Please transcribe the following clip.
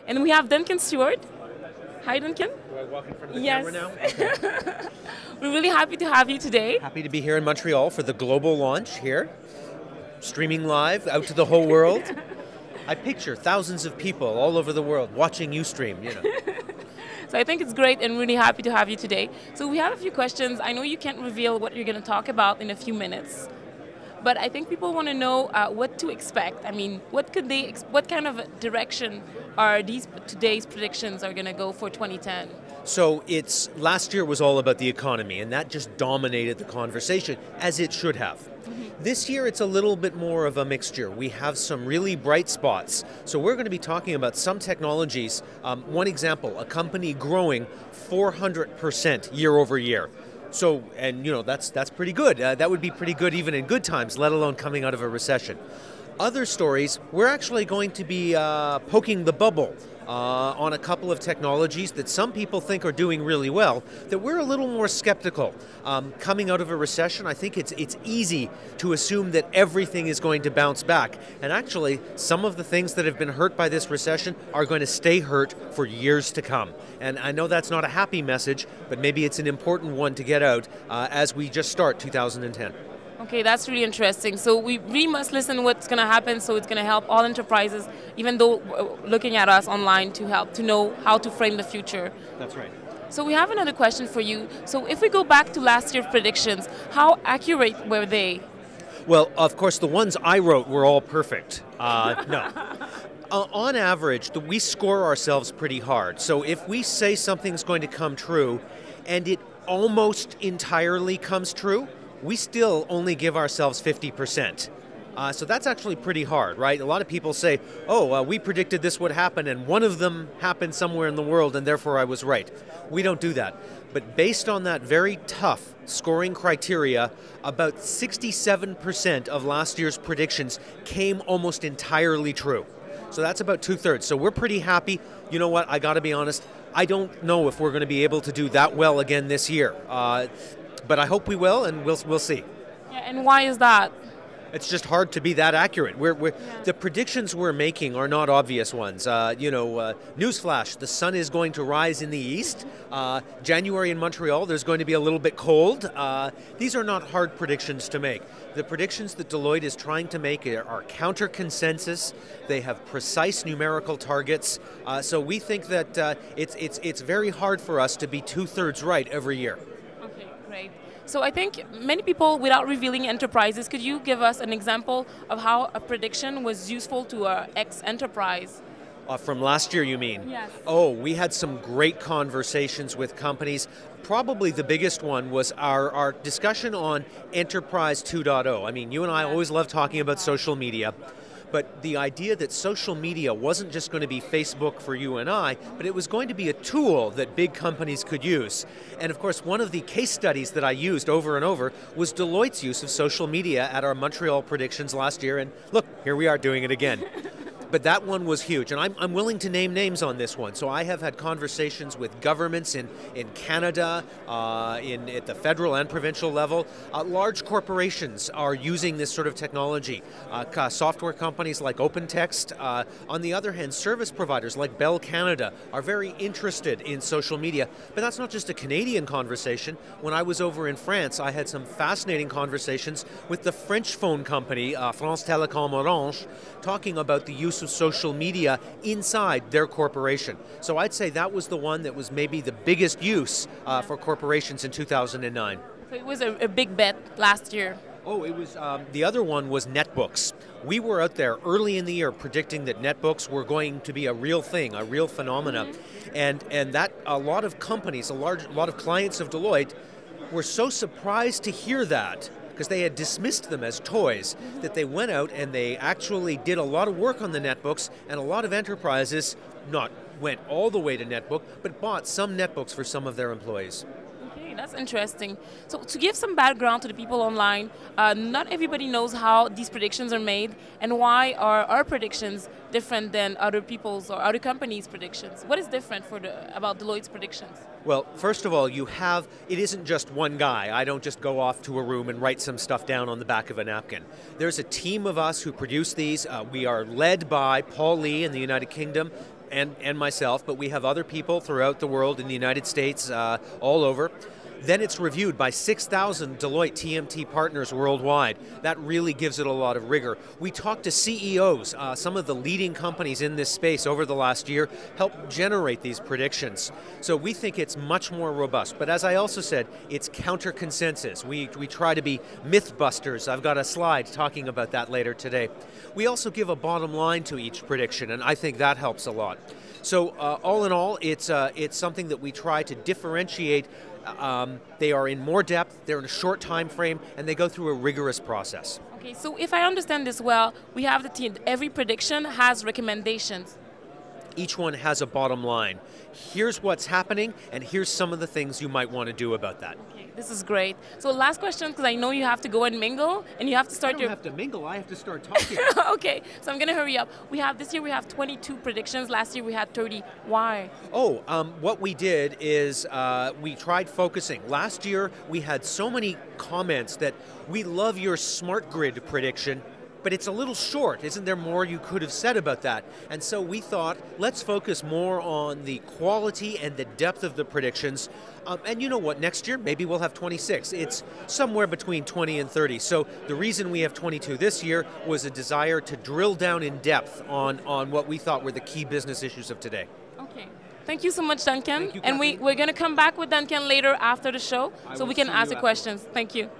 And we have Duncan Stewart. Hi, Duncan. Do I walk in front of the Yes. camera now? Okay. We're really happy to have you today. Happy to be here in Montreal for the global launch here. Streaming live out to the whole world. I picture thousands of people all over the world watching you stream, you know. So I think it's great and really happy to have you today. So we have a few questions. I know you can't reveal what you're going to talk about in a few minutes, but I think people want to know what to expect. I mean, what kind of direction are today's predictions are going to go for 2010? So last year was all about the economy, and that just dominated the conversation, as it should have. This year it's a little bit more of a mixture. We have some really bright spots. So we're going to be talking about some technologies. One example, a company growing 400% year over year. So, and you know, that's pretty good. That would be pretty good even in good times, let alone coming out of a recession. Other stories, we're actually going to be poking the bubble on a couple of technologies that some people think are doing really well, that we're a little more skeptical. Coming out of a recession, I think it's easy to assume that everything is going to bounce back. And actually, some of the things that have been hurt by this recession are going to stay hurt for years to come. And I know that's not a happy message, but maybe it's an important one to get out as we just start 2010. Okay, that's really interesting. So we really must listen to what's going to happen, so it's going to help all enterprises, even though looking at us online, to help to know how to frame the future. That's right. So we have another question for you. So if we go back to last year's predictions, how accurate were they? Well, of course, the ones I wrote were all perfect. No. On average, we score ourselves pretty hard. So if we say something's going to come true, and it almost entirely comes true, we still only give ourselves 50%. So that's actually pretty hard, right? A lot of people say, we predicted this would happen, and one of them happened somewhere in the world, and therefore I was right. We don't do that. But based on that very tough scoring criteria, about 67% of last year's predictions came almost entirely true. So that's about 2/3. So we're pretty happy. You know what? I got to be honest. I don't know if we're going to be able to do that well again this year. But I hope we will, and we'll see. Yeah, and why is that? It's just hard to be that accurate. The predictions we're making are not obvious ones. Newsflash, the sun is going to rise in the east. January in Montreal, there's going to be a little bit cold. These are not hard predictions to make. The predictions that Deloitte is trying to make are counter-consensus. They have precise numerical targets. So we think that it's very hard for us to be 2/3 right every year. Great. So I think many people, without revealing enterprises, could you give us an example of how a prediction was useful to an ex-enterprise? From last year, you mean? Yes. Oh, we had some great conversations with companies. Probably the biggest one was our discussion on Enterprise 2.0. I mean, you and I always love talking about social media. But the idea that social media wasn't just going to be Facebook for you and I, but it was going to be a tool that big companies could use. And of course, one of the case studies that I used over and over was Deloitte's use of social media at our Montreal predictions last year. And look, here we are doing it again. But that one was huge, and I'm willing to name names on this one. So I have had conversations with governments in Canada, at the federal and provincial level. Large corporations are using this sort of technology. Software companies like OpenText. On the other hand, service providers like Bell Canada are very interested in social media. But that's not just a Canadian conversation. When I was over in France, I had some fascinating conversations with the French phone company, France Télécom Orange, talking about the use of social media inside their corporation. So I'd say that was the one that was maybe the biggest use for corporations in 2009. So it was a big bet last year. Oh, it was. The other one was netbooks. We were out there early in the year predicting that netbooks were going to be a real thing, a real phenomena, and that a lot of companies, a lot of clients of Deloitte, were so surprised to hear that, because they had dismissed them as toys, that they went out and they actually did a lot of work on the netbooks, and a lot of enterprises not went all the way to netbook, but bought some netbooks for some of their employees. Okay, that's interesting. So to give some background to the people online, not everybody knows how these predictions are made, and why are our predictions different than other people's or other companies' predictions? What is different about Deloitte's predictions? Well, first of all, it isn't just one guy. I don't just go off to a room and write some stuff down on the back of a napkin. There's a team of us who produce these. We are led by Paul Lee in the United Kingdom, and myself, but we have other people throughout the world, in the United States, all over. Then it's reviewed by 6,000 Deloitte TMT partners worldwide. That really gives it a lot of rigor. We talk to CEOs, some of the leading companies in this space over the last year, help generate these predictions. So we think it's much more robust. But as I also said, it's counter-consensus. We try to be myth busters. I've got a slide talking about that later today. We also give a bottom line to each prediction, and I think that helps a lot. So all in all, it's something that we try to differentiate. They are in more depth, they're in a short time frame, and they go through a rigorous process. Okay, so if I understand this well, we have the team, every prediction has recommendations. Each one has a bottom line. Here's what's happening, and here's some of the things you might want to do about that. Okay, this is great. So last question, because I know you have to go and mingle, and you have to start I don't have to mingle, I have to start talking. Okay, so I'm going to hurry up. This year we have 22 predictions. Last year we had 30. Why? Oh, what we did is we tried focusing. Last year we had so many comments that we love your smart grid prediction, but it's a little short. Isn't there more you could have said about that? And so we thought, let's focus more on the quality and the depth of the predictions. And you know what, next year, maybe we'll have 26. It's somewhere between 20 and 30. So the reason we have 22 this year was a desire to drill down in depth on what we thought were the key business issues of today. Okay. Thank you so much, Duncan. Thank you, and we're going to come back with Duncan later after the show so we can ask the questions. Thank you.